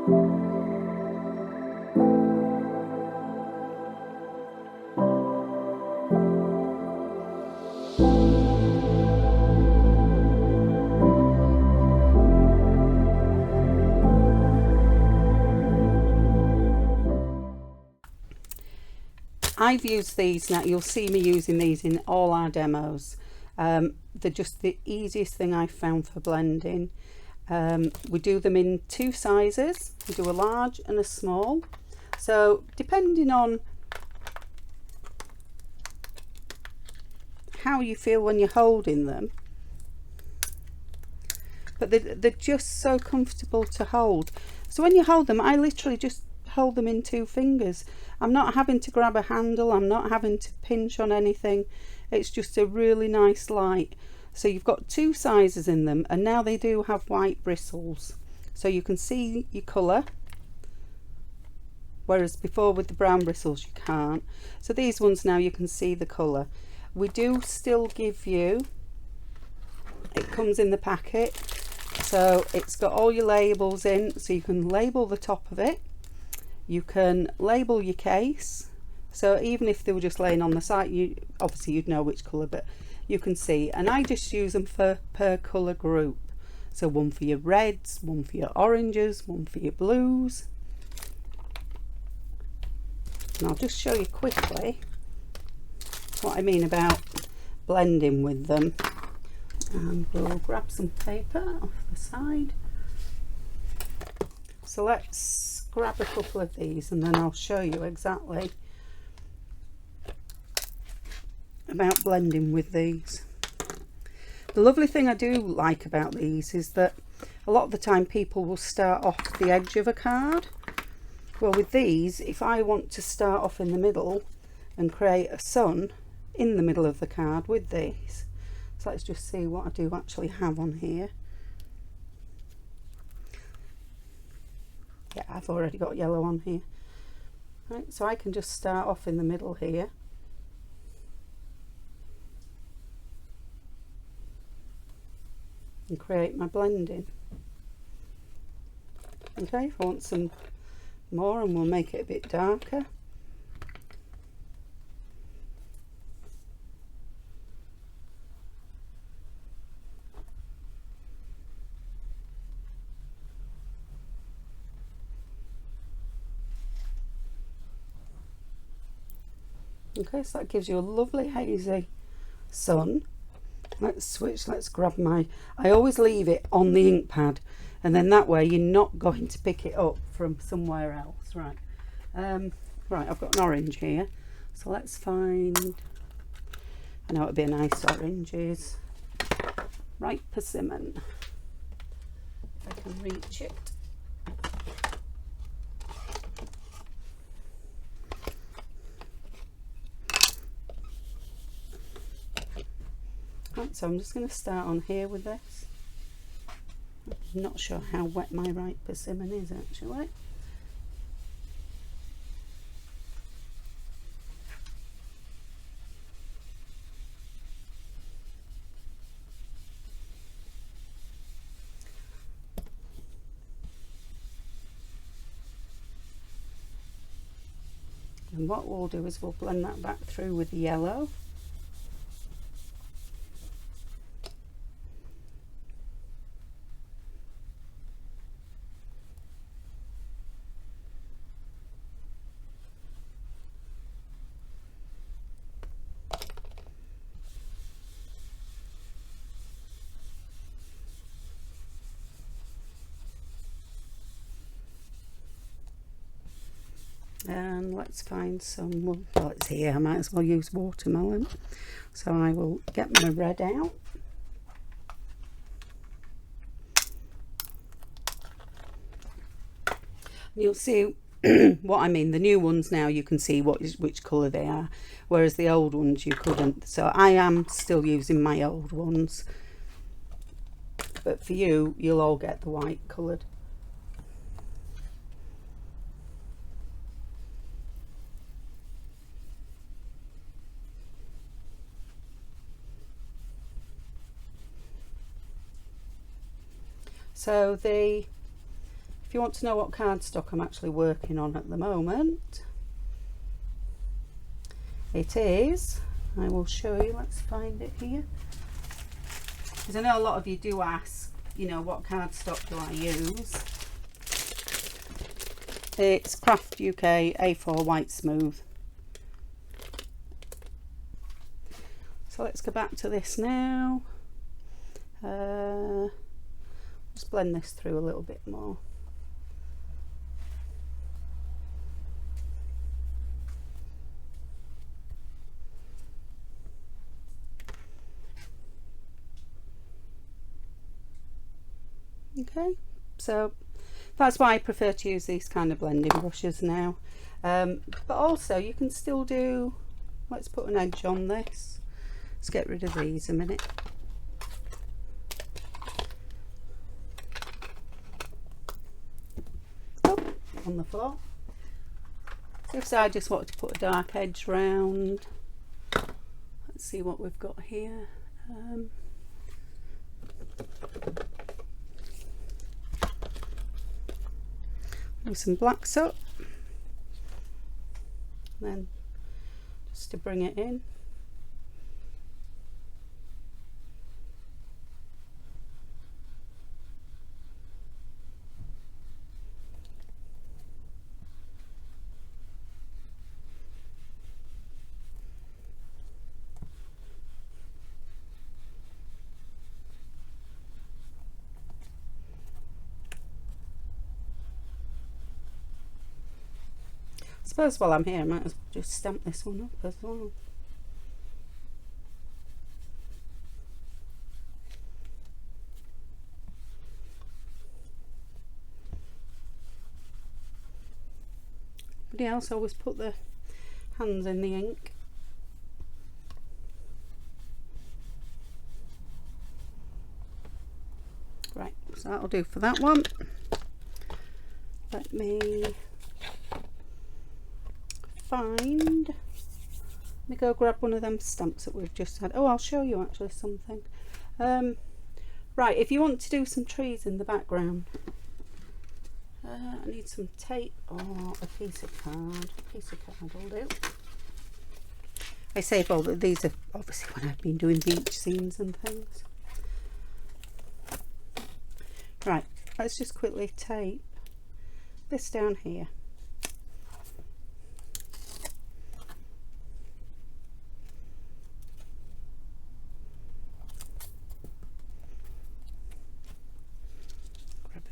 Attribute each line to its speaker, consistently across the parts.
Speaker 1: I've used these now, you'll see me using these in all our demos. They're just the easiest thing I've found for blending. We do them in two sizes. We do a large and a small. So depending on how you feel when you're holding them, but they're just so comfortable to hold. So when you hold them, I literally just hold them in two fingers. I'm not having to grab a handle, I'm not having to pinch on anything. It's just a really nice light. So you've got two sizes in them, and now they do have white bristles, so you can see your colour, whereas before with the brown bristles you can't. So these ones now you can see the colour. We do still give you, it comes in the packet, so it's got all your labels in, so you can label the top of it. You can label your case, so even if they were just laying on the site, you obviously you'd know which colour, but you can see. And I just use them for per colour group, so one for your reds, one for your oranges, one for your blues. And I'll just show you quickly what I mean about blending with them. And we'll grab some paper off the side. So let's grab a couple of these and then I'll show you exactly about blending with these. The lovely thing I do like about these is that a lot of the time people will start off the edge of a card. Well, with these, if I want to start off in the middle and create a sun in the middle of the card with these, so let's just see what I do actually have on here. Yeah, I've already got yellow on here. Right, so I can just start off in the middle here. And create my blending. Okay, if I want some more, and we'll make it a bit darker. Okay, so that gives you a lovely hazy sun. Let's switch, let's grab my, I always leave it on the ink pad, and then that way you're not going to pick it up from somewhere else. Right, right, I've got an orange here, so let's find, I know it'd be a nice orange, is ripe persimmon, if I can reach it. Right, so I'm just going to start on here with this. I'm not sure how wet my ripe persimmon is actually. And what we'll do is we'll blend that back through with the yellow. And let's find some, well, it's here, I might as well use watermelon. So I will get my red out. You'll see what I mean. The new ones now you can see which colour they are, whereas the old ones you couldn't. So I am still using my old ones, but for you, you'll all get the white coloured. So if you want to know what cardstock I'm actually working on at the moment, it is, I will show you, let's find it here, because I know a lot of you do ask, you know, what cardstock do I use. It's Craft UK A4 White Smooth. So let's go back to this now. Just blend this through a little bit more. Okay, so that's why I prefer to use these kind of blending brushes now. But also you can still do, let's put an edge on this. Let's get rid of these a minute. Oh, on the floor. So if I just wanted to put a dark edge round, let's see what we've got here. With some black soot, then just to bring it in. I suppose while I'm here I might as well just stamp this one up as well. Everybody else always put their hands in the ink. Right, so that'll do for that one. Let me go grab one of them stamps that we've just had. Oh, I'll show you actually something. Right, if you want to do some trees in the background, I need some tape or a piece of card. A piece of card will do. I save all these are obviously when I've been doing beach scenes and things. Right, let's just quickly tape this down here.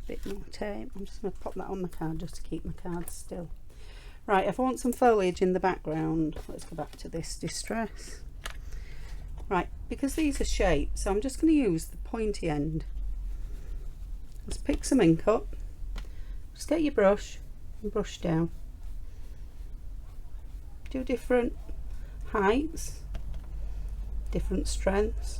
Speaker 1: Bit more tape. I'm just going to pop that on the card just to keep my card still. Right, if I want some foliage in the background, let's go back to this distress. Right, because these are shaped, so I'm just going to use the pointy end. Let's pick some ink up. Just get your brush and brush down. Do different heights, different strengths.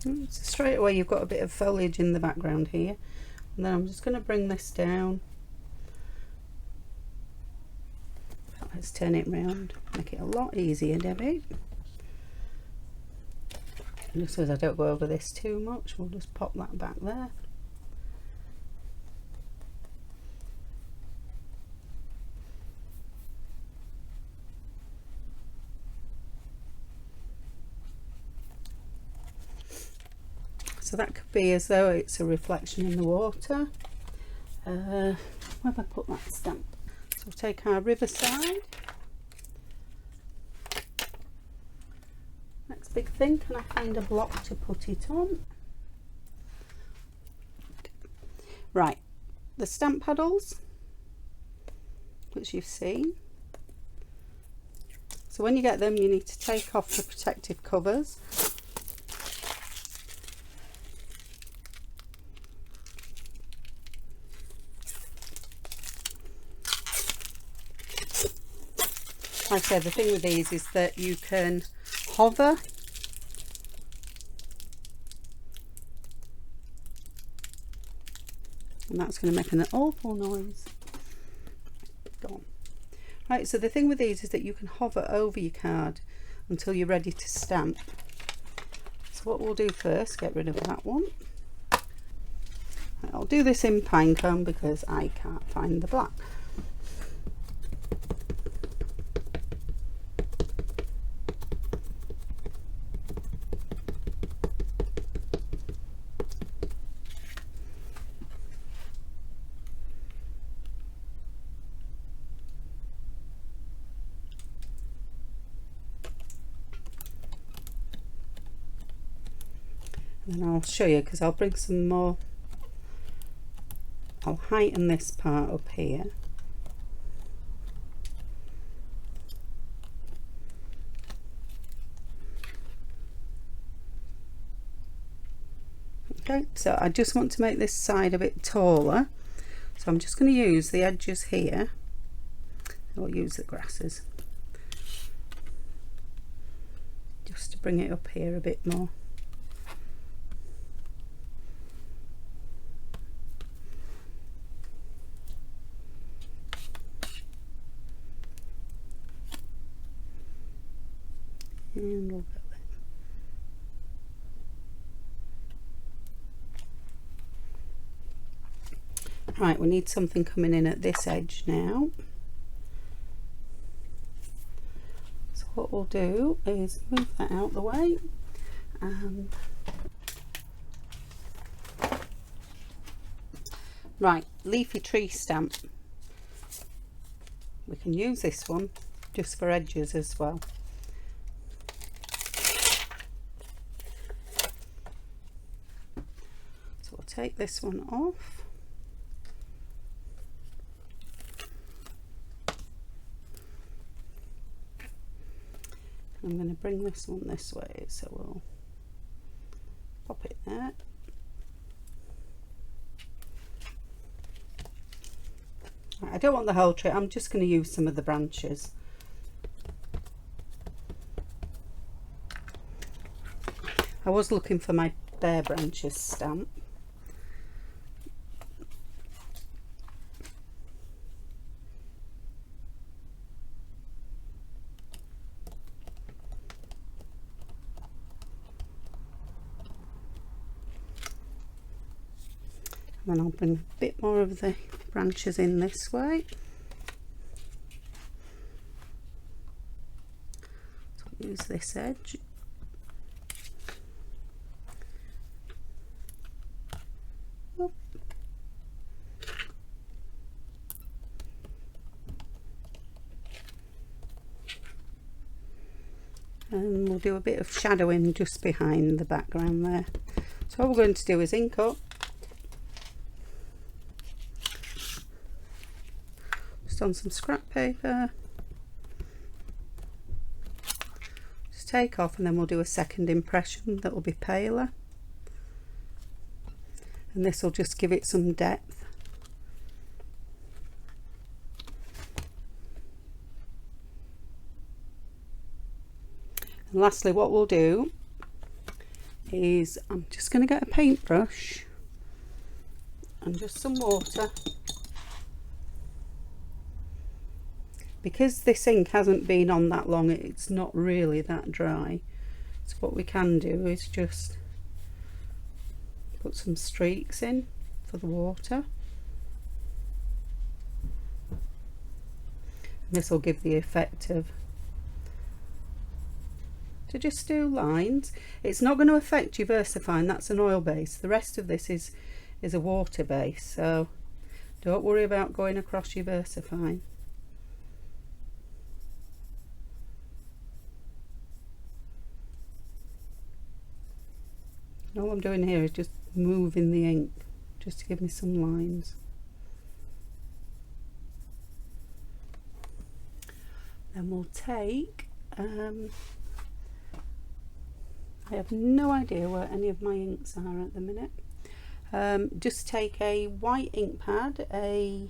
Speaker 1: So straight away you've got a bit of foliage in the background here, and then I'm just going to bring this down. Let's turn it round, make it a lot easier, Debbie. And just so I don't go over this too much, we'll just pop that back there. So that could be as though it's a reflection in the water. Where have I put that stamp? So we'll take our Riverside. Next big thing, can I find a block to put it on? Right, the stamp paddles, which you've seen. So when you get them, you need to take off the protective covers. Like I said, the thing with these is that you can hover and that's going to make an awful noise. gone. Right, so the thing with these is that you can hover over your card until you're ready to stamp. So what we'll do first, get rid of that one. I'll do this in pinecone because I can't find the black. And I'll show you because I'll bring some more. I'll heighten this part up here. Okay, so I just want to make this side a bit taller. So I'm just going to use the edges here. I'll use the grasses. Just to bring it up here a bit more. And we'll go there. Right, we need something coming in at this edge now. So what we'll do is move that out the way, and right, leafy tree stamp. We can use this one just for edges as well. Take this one off. I'm going to bring this one this way, so we'll pop it there. I don't want the whole tree, I'm just going to use some of the branches. I was looking for my bare branches stamp. And then I'll bring a bit more of the branches in this way. So I'll use this edge. Oh. And we'll do a bit of shadowing just behind the background there. So what we're going to do is ink up. On some scrap paper, just take off, and then we'll do a second impression that will be paler, and this will just give it some depth. And lastly, what we'll do is I'm just going to get a paintbrush and just some water. Because this ink hasn't been on that long, it's not really that dry. So what we can do is just put some streaks in for the water. And this will give the effect of, to just do lines. It's not going to affect your VersaFine, that's an oil base. The rest of this is a water base, so don't worry about going across your VersaFine. All I'm doing here is just moving the ink just to give me some lines. Then we'll take, I have no idea where any of my inks are at the minute. Just take a white ink pad, a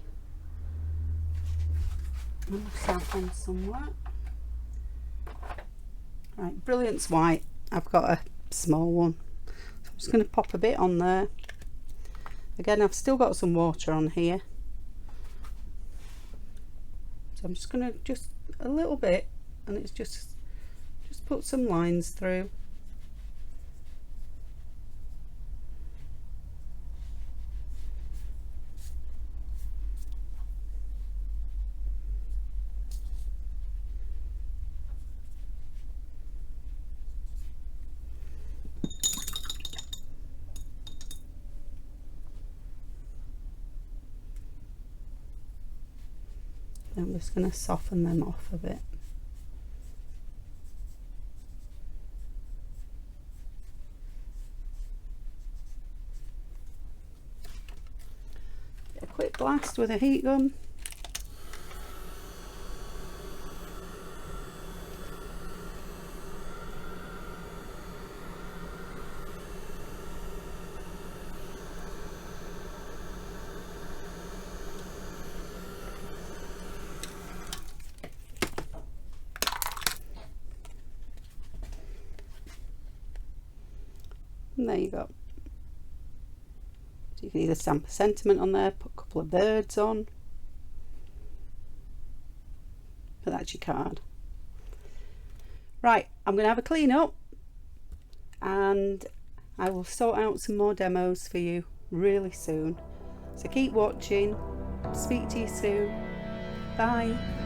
Speaker 1: South End somewhere. Right, Brilliant's white. I've got a small one. Just going to pop a bit on there. Again, I've still got some water on here. So I'm just going to just a little bit, and it's just put some lines through. I'm just going to soften them off a bit. Get a quick blast with a heat gun. And there you go. So you can either stamp a sentiment on there, put a couple of birds on, but that's your card. Right, I'm going to have a clean up and I will sort out some more demos for you really soon. So keep watching. Speak to you soon. Bye.